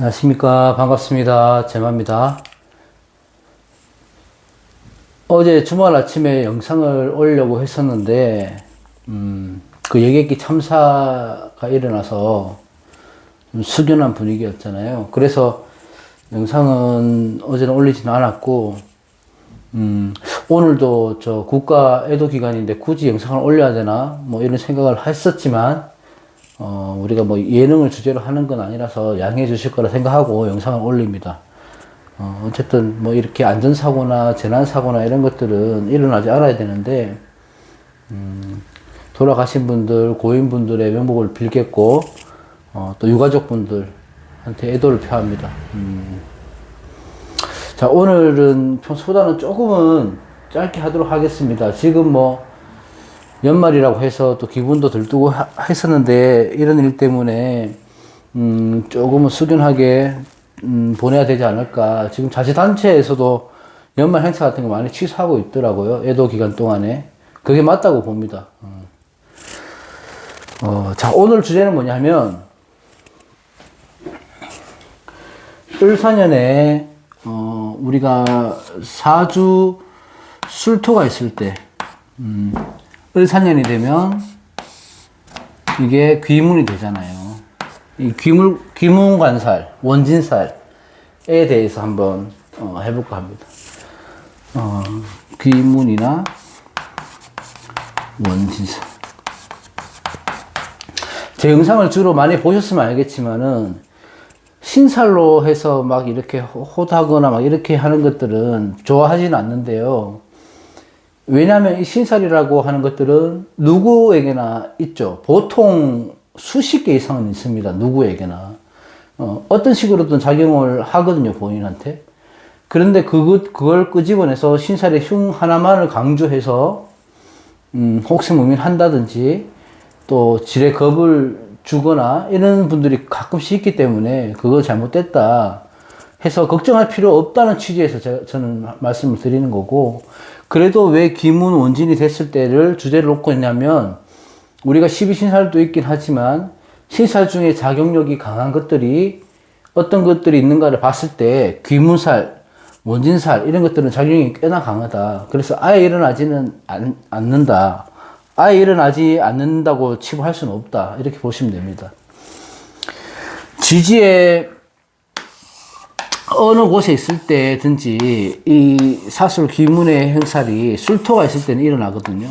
안녕하십니까. 반갑습니다. 제마입니다. 어제 주말 아침에 영상을 올려고 했었는데, 그 여객기 참사가 일어나서 좀 숙연한 분위기였잖아요. 그래서 영상은 어제는 올리지는 않았고, 오늘도 저 국가 애도 기간인데 굳이 영상을 올려야 되나? 뭐 이런 생각을 했었지만, 우리가 뭐 예능을 주제로 하는 건 아니라서 양해해 주실 거라 생각하고 영상을 올립니다. 어쨌든 뭐 이렇게 안전사고나 재난사고나 이런 것들은 일어나지 않아야 되는데, 돌아가신 분들, 고인분들의 명복을 빌겠고, 또 유가족분들한테 애도를 표합니다. 자, 오늘은 평소보다는 조금은 짧게 하도록 하겠습니다. 지금 뭐, 연말이라고 해서 또 기분도 들뜨고 했었는데, 이런 일 때문에, 조금은 숙연하게, 보내야 되지 않을까. 지금 자치단체에서도 연말 행사 같은 거 많이 취소하고 있더라고요. 애도 기간 동안에. 그게 맞다고 봅니다. 자, 오늘 주제는 뭐냐면, 을사년에, 우리가 사주 술토가 있을 때, 을사년이 되면 이게 귀문이 되잖아요. 이 귀문관살, 원진살에 대해서 한번 해볼까 합니다. 귀문이나 원진살. 제 영상을 주로 많이 보셨으면 알겠지만은 신살로 해서 막 이렇게 호다거나 막 이렇게 하는 것들은 좋아하지는 않는데요. 왜냐하면 이 신살이라고 하는 것들은 누구에게나 있죠. 보통 수십 개 이상은 있습니다. 누구에게나. 어떤 식으로든 작용을 하거든요, 본인한테. 그런데 그걸 끄집어내서 신살의 흉 하나만을 강조해서, 혹시 한다든지, 또 질에 겁을 주거나 이런 분들이 가끔씩 있기 때문에 그거 잘못됐다 해서 걱정할 필요 없다는 취지에서 저는 말씀을 드리는 거고, 그래도 왜 귀문 원진이 됐을 때를 주제를 놓고 있냐면, 우리가 12신살도 있긴 하지만 신살 중에 작용력이 강한 것들이 어떤 것들이 있는가를 봤을 때 귀문살, 원진살 이런 것들은 작용이 꽤나 강하다. 그래서 아예 일어나지는 않는다. 아예 일어나지 않는다고 치부할 수는 없다. 이렇게 보시면 됩니다. 지지에 어느 곳에 있을 때든지 이 사술 귀문의 행살이 술토가 있을 때는 일어나거든요.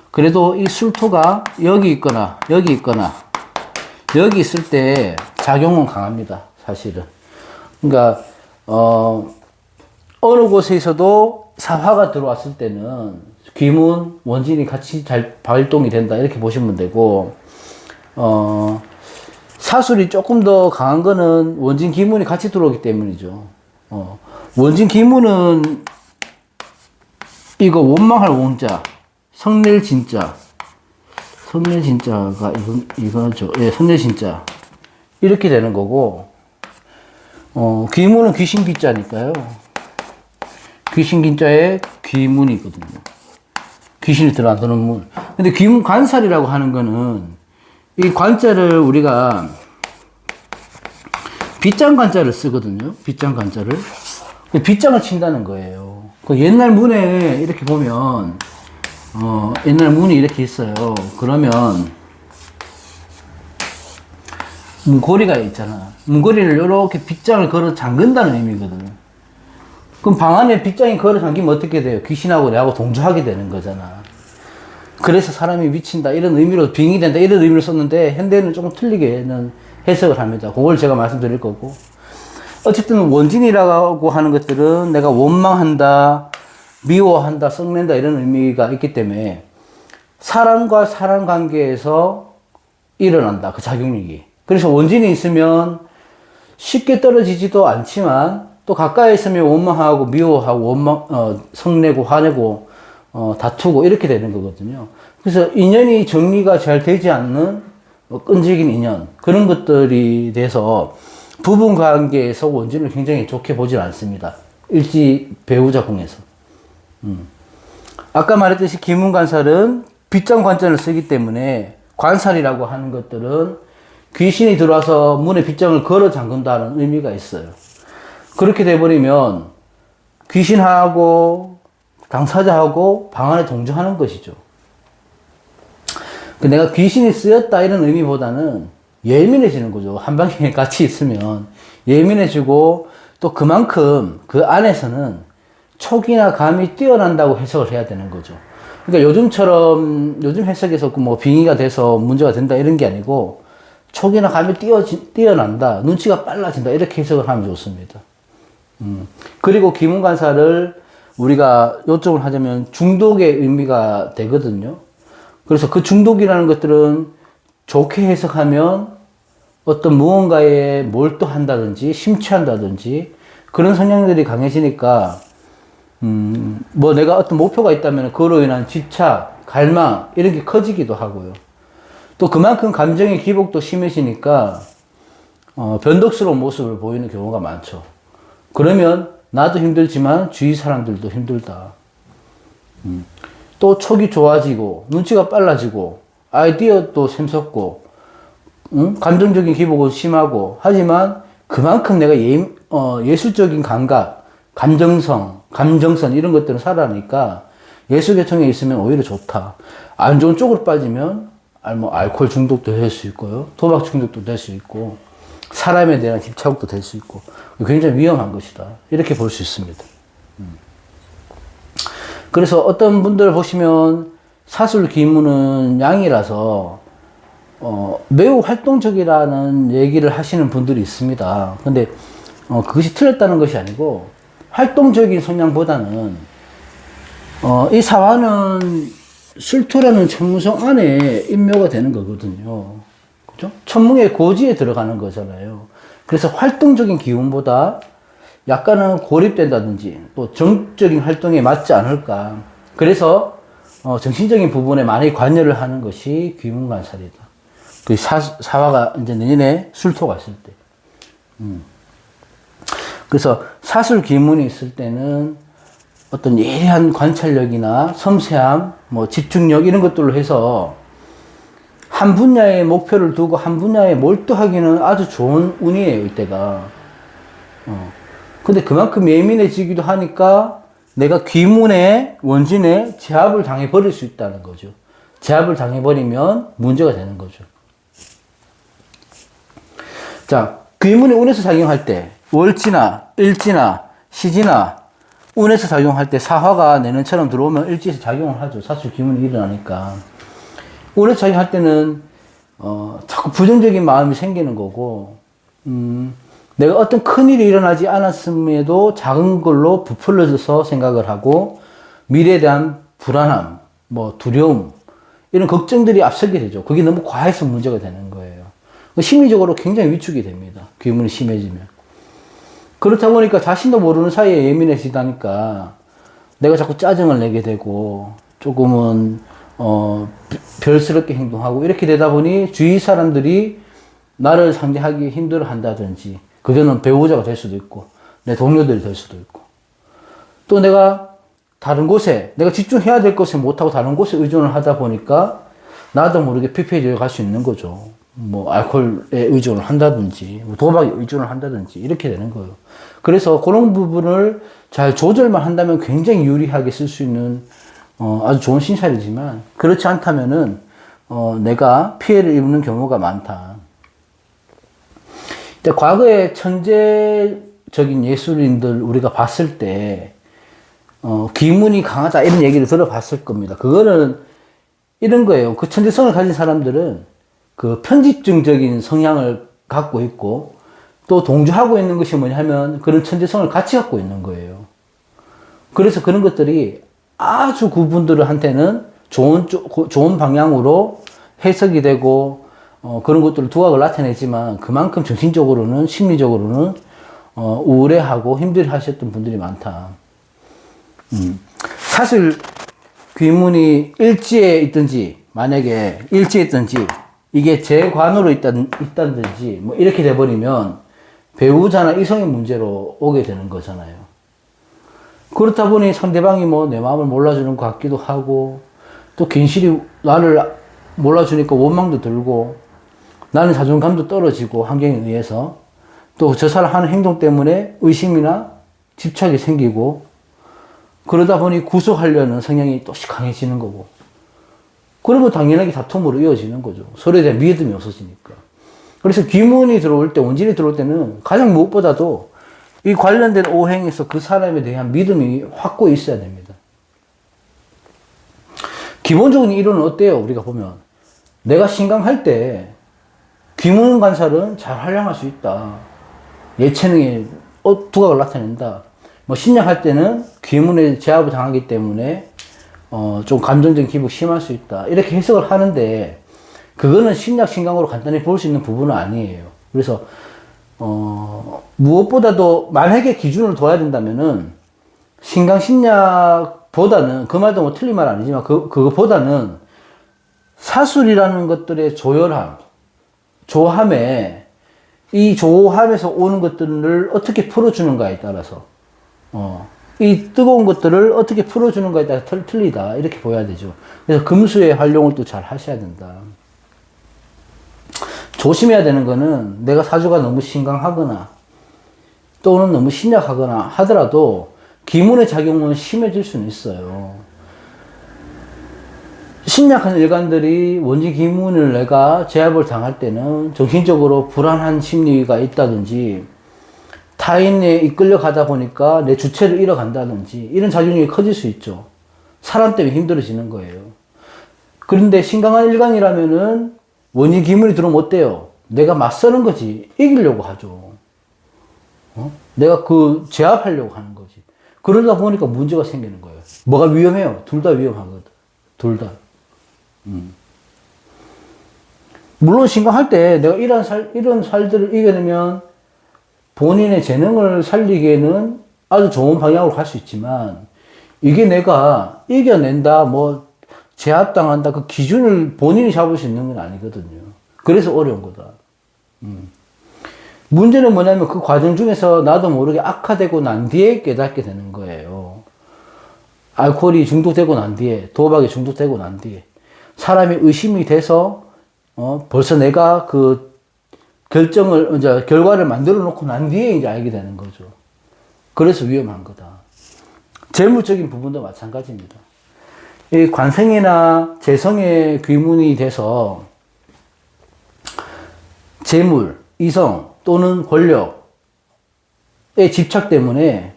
그래도 이 술토가 여기 있거나 여기 있을 때 작용은 강합니다. 사실은. 그러니까 어느 곳에 있어도 사화가 들어왔을 때는 귀문, 원진이 같이 잘 발동이 된다. 이렇게 보시면 되고, 사술이 조금 더 강한 거는 원진 기문이 같이 들어오기 때문이죠. 원진 기문은 이거 원망할 원자, 성낼 진자, 성낼 진자가 이거죠. 예, 성낼 진자 이렇게 되는 거고, 귀문은 귀신 귀자니까요. 귀신 귀자에 귀문이거든요. 귀신이 들어 안 드는 문. 근데 귀문 관살이라고 하는 거는 이 관자를 우리가 빗장 관자를 쓰거든요. 빗장 관자를. 빗장을 친다는 거예요. 그 옛날 문에 이렇게 보면, 옛날 문이 이렇게 있어요. 그러면, 문고리가 있잖아. 문고리를 이렇게 빗장을 걸어 잠근다는 의미거든. 그럼 방 안에 빗장이 걸어 잠기면 어떻게 돼요? 귀신하고 내하고 동조하게 되는 거잖아. 그래서 사람이 미친다, 이런 의미로, 빙이 된다, 이런 의미로 썼는데, 현대는 조금 틀리게는 해석을 합니다. 그걸 제가 말씀드릴 거고. 어쨌든 원진이라고 하는 것들은 내가 원망한다, 미워한다, 썩낸다, 이런 의미가 있기 때문에, 사람과 사람 관계에서 일어난다, 그 작용력이. 그래서 원진이 있으면 쉽게 떨어지지도 않지만, 또 가까이 있으면 원망하고 미워하고 성내고 화내고 다투고 이렇게 되는 거거든요. 그래서 인연이 정리가 잘 되지 않는 끈질긴 인연, 그런 것들이 돼서 부부 관계에서 원진을 굉장히 좋게 보질 않습니다. 일지 배우자 궁에서. 아까 말했듯이 기문관살은 빗장 관전을 쓰기 때문에 관살이라고 하는 것들은 귀신이 들어와서 문에 빗장을 걸어 잠근다는 의미가 있어요. 그렇게 돼버리면 귀신하고 당사자하고 방 안에 동조하는 것이죠. 내가 귀신이 쓰였다 이런 의미보다는 예민해지는 거죠. 한 방에 같이 있으면 예민해지고 또 그만큼 그 안에서는 촉이나 감이 뛰어난다고 해석을 해야 되는 거죠. 그러니까 요즘 해석에서 뭐 빙의가 돼서 문제가 된다 이런 게 아니고 촉이나 감이 뛰어난다, 눈치가 빨라진다 이렇게 해석을 하면 좋습니다. 그리고 기문간사를 우리가 요점을 하자면 중독의 의미가 되거든요. 그래서 그 중독이라는 것들은 좋게 해석하면 어떤 무언가에 몰두한다든지 심취한다든지 그런 성향들이 강해지니까 뭐 내가 어떤 목표가 있다면 그로 인한 집착, 갈망 이런 게 커지기도 하고요. 또 그만큼 감정의 기복도 심해지니까 변덕스러운 모습을 보이는 경우가 많죠. 그러면 나도 힘들지만 주위 사람들도 힘들다. 또 촉이 좋아지고 눈치가 빨라지고 아이디어도 샘솟고 감정적인 기복은 심하고 하지만 그만큼 내가 예술적인 감각, 감정선 이런 것들은 살아나니까 예술계통에 있으면 오히려 좋다. 안 좋은 쪽으로 빠지면 뭐 알코올 중독도 될 수 있고요. 도박 중독도 될 수 있고 사람에 대한 집착도 될 수 있고 굉장히 위험한 것이다. 이렇게 볼 수 있습니다. 그래서 어떤 분들 보시면 사술 기문은 양이라서 매우 활동적이라는 얘기를 하시는 분들이 있습니다. 근데 그것이 틀렸다는 것이 아니고 활동적인 성향보다는 이 사화는 술토라는 천무성 안에 인묘가 되는 거거든요. 그죠? 천문의 고지에 들어가는 거잖아요. 그래서 활동적인 기운보다 약간은 고립된다든지 또 정적인 활동에 맞지 않을까. 그래서 정신적인 부분에 많이 관여를 하는 것이 귀문관살이다. 그 사화가 이제 내년에 술토가 있을 때. 그래서 사술 기문이 있을 때는 어떤 예리한 관찰력이나 섬세함, 뭐 집중력 이런 것들로 해서 한 분야의 목표를 두고 한 분야에 몰두하기는 아주 좋은 운이에요, 이때가. 근데 그만큼 예민해지기도 하니까 내가 귀문의 원진에 제압을 당해버릴 수 있다는 거죠. 제압을 당해버리면 문제가 되는 거죠. 자, 귀문이 운에서 작용할 때 월지나 일지나 시지나 운에서 작용할 때 사화가 내년처럼 들어오면 일지에서 작용을 하죠. 사실 기문이 일어나니까. 운에서 작용할 때는 자꾸 부정적인 마음이 생기는 거고 내가 어떤 큰일이 일어나지 않았음에도 작은 걸로 부풀려져서 생각을 하고 미래에 대한 불안함, 뭐 두려움 이런 걱정들이 앞서게 되죠. 그게 너무 과해서 문제가 되는 거예요. 심리적으로 굉장히 위축이 됩니다. 귀문이 심해지면. 그렇다 보니까 자신도 모르는 사이에 예민해지다니까 내가 자꾸 짜증을 내게 되고 조금은 별스럽게 행동하고 이렇게 되다 보니 주위 사람들이 나를 상대하기 힘들어 한다든지 그저는 배우자가 될 수도 있고 내 동료들이 될 수도 있고 또 내가 다른 곳에 내가 집중해야 될 것을 못하고 다른 곳에 의존을 하다 보니까 나도 모르게 피폐해져 갈 수 있는 거죠. 뭐 알코올에 의존을 한다든지 뭐 도박에 의존을 한다든지 이렇게 되는 거예요. 그래서 그런 부분을 잘 조절만 한다면 굉장히 유리하게 쓸 수 있는 아주 좋은 신살이지만 그렇지 않다면은 내가 피해를 입는 경우가 많다. 근데 과거에 천재적인 예술인들 우리가 봤을 때 기문이 강하다 이런 얘기를 들어봤을 겁니다. 그거는 이런 거예요. 그 천재성을 가진 사람들은 그 편집증적인 성향을 갖고 있고 또 동조하고 있는 것이 뭐냐면 그런 천재성을 같이 갖고 있는 거예요. 그래서 그런 것들이 아주 그분들한테는 좋은 방향으로 해석이 되고 그런 것들을 두각을 나타내지만 그만큼 정신적으로는 심리적으로는 우울해하고 힘들어 하셨던 분들이 많다. 사실 귀문이 일지에 있든지 만약에 일지에 있든지 이게 재관으로 있다든지 뭐 이렇게 돼버리면 배우자나 이성의 문제로 오게 되는 거잖아요. 그렇다 보니 상대방이 뭐 내 마음을 몰라주는 것 같기도 하고 또 괜시리 나를 몰라주니까 원망도 들고 나는 자존감도 떨어지고 환경에 의해서 또 저 사람 하는 행동 때문에 의심이나 집착이 생기고 그러다 보니 구속하려는 성향이 또시 강해지는 거고 그러면 당연하게 다툼으로 이어지는 거죠. 서로에 대한 믿음이 없어지니까. 그래서 귀문이 들어올 때, 원진이 들어올 때는 가장 무엇보다도 이 관련된 오행에서 그 사람에 대한 믿음이 확고히 있어야 됩니다. 기본적인 이론은 어때요? 우리가 보면 내가 신강할 때 귀문 관살은 잘 활용할 수 있다. 예체능의 두각을 나타낸다. 뭐 신약할 때는 귀문에 제압을 당하기 때문에 좀 감정적인 기복이 심할 수 있다. 이렇게 해석을 하는데 그거는 신약 신강으로 간단히 볼 수 있는 부분은 아니에요. 그래서 무엇보다도 만약에 기준을 둬야 된다면은 신강 신약보다는 그 말도 뭐 틀린 말 아니지만 그거보다는 사술이라는 것들의 조열함, 조함에 이 조함에서 오는 것들을 어떻게 풀어주는가에 따라서 이 뜨거운 것들을 어떻게 풀어주는가에 따라 틀리다 이렇게 보여야 되죠. 그래서 금수의 활용을 또 잘 하셔야 된다. 조심해야 되는 거는 내가 사주가 너무 신강하거나 또는 너무 신약하거나 하더라도 기문의 작용은 심해질 수는 있어요. 신약한 일간들이 원지 기문을 내가 제압을 당할 때는 정신적으로 불안한 심리가 있다든지 타인에 이끌려 가다 보니까 내 주체를 잃어간다든지 이런 작용이 커질 수 있죠. 사람 때문에 힘들어지는 거예요. 그런데 신강한 일간이라면은 원인 기문이 들어오면 어때요? 내가 맞서는 거지. 이기려고 하죠. 내가 그 제압하려고 하는 거지. 그러다 보니까 문제가 생기는 거예요. 뭐가 위험해요? 둘 다 위험하거든. 둘 다. 물론 신강할 때 내가 이런 살들을 이겨내면 본인의 재능을 살리기에는 아주 좋은 방향으로 갈 수 있지만 이게 내가 이겨낸다, 뭐 제압당한다 그 기준을 본인이 잡을 수 있는 건 아니거든요. 그래서 어려운 거다. 문제는 뭐냐면 그 과정 중에서 나도 모르게 악화되고 난 뒤에 깨닫게 되는 거예요. 알코올이 중독되고 난 뒤에, 도박에 중독되고 난 뒤에 사람이 의심이 돼서 벌써 내가 그 결정을 이제 결과를 만들어 놓고 난 뒤에 이제 알게 되는 거죠. 그래서 위험한 거다. 재물적인 부분도 마찬가지입니다. 이 관성이나 재성의 귀문이 돼서 재물, 이성 또는 권력의 집착 때문에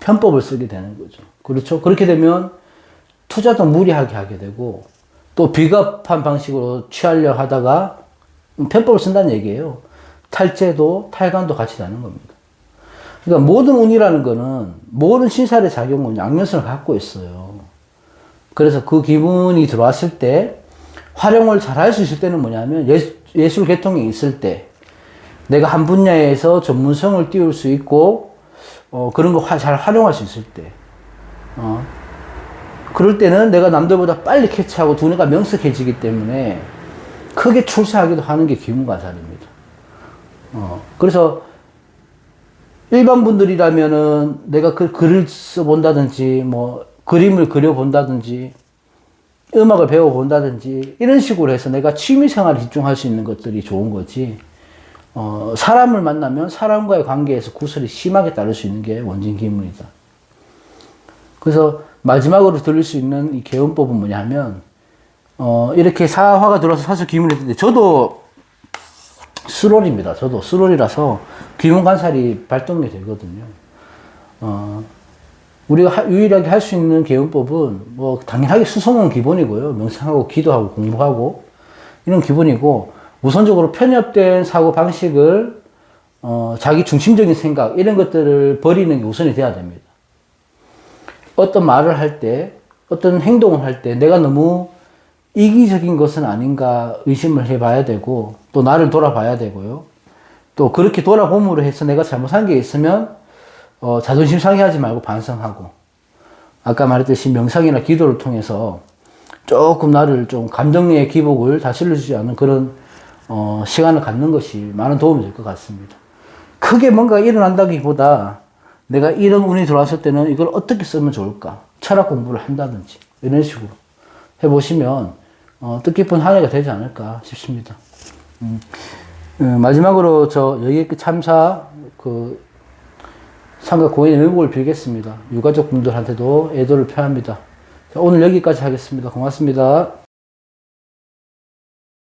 편법을 쓰게 되는 거죠. 그렇죠? 그렇게 되면 투자도 무리하게 하게 되고 또 비겁한 방식으로 취하려 하다가 편법을 쓴다는 얘기예요. 탈재도 탈관도 같이 나는 겁니다. 그러니까 모든 운이라는 거는 모든 신살의 작용은 양면성을 갖고 있어요. 그래서 그 기분이 들어왔을 때 활용을 잘 할 수 있을 때는 뭐냐면 예술 계통이 있을 때 내가 한 분야에서 전문성을 띄울 수 있고 그런 거 잘 활용할 수 있을 때 그럴 때는 내가 남들보다 빨리 캐치하고 두뇌가 명석해지기 때문에 크게 출세하기도 하는 게 기문관살입니다. 그래서 일반 분들이라면은 내가 글을 써본다든지 뭐 그림을 그려본다든지 음악을 배워본다든지 이런 식으로 해서 내가 취미생활에 집중할 수 있는 것들이 좋은 거지 사람을 만나면 사람과의 관계에서 구설이 심하게 따를 수 있는 게 원진기문이다. 그래서 마지막으로 들을 수 있는 이 개운법은 뭐냐면 이렇게 사화가 들어와서 사수 기문이 있는데 저도 수롤입니다. 저도 수롤이라서 귀문관살이 발동이 되거든요. 우리가 유일하게 할 수 있는 개운법은 뭐 당연하게 수성은 기본이고요. 명상하고 기도하고 공부하고 이런 기본이고 우선적으로 편협된 사고 방식을 자기 중심적인 생각 이런 것들을 버리는 게 우선이 돼야 됩니다. 어떤 말을 할 때 어떤 행동을 할 때 내가 너무 이기적인 것은 아닌가 의심을 해봐야 되고 또 나를 돌아봐야 되고요. 또 그렇게 돌아봄으로 해서 내가 잘못한 게 있으면 자존심 상해하지 말고 반성하고 아까 말했듯이 명상이나 기도를 통해서 조금 나를 좀 감정의 기복을 다스려주지 않는 그런 시간을 갖는 것이 많은 도움이 될 것 같습니다. 크게 뭔가 일어난다기보다 내가 이런 운이 들어왔을 때는 이걸 어떻게 쓰면 좋을까? 철학 공부를 한다든지 이런 식으로 해보시면 뜻깊은 한 해가 되지 않을까 싶습니다. 마지막으로 저 여기 참사 삼가 고인의 명복을 빌겠습니다. 유가족 분들한테도 애도를 표합니다. 자, 오늘 여기까지 하겠습니다. 고맙습니다.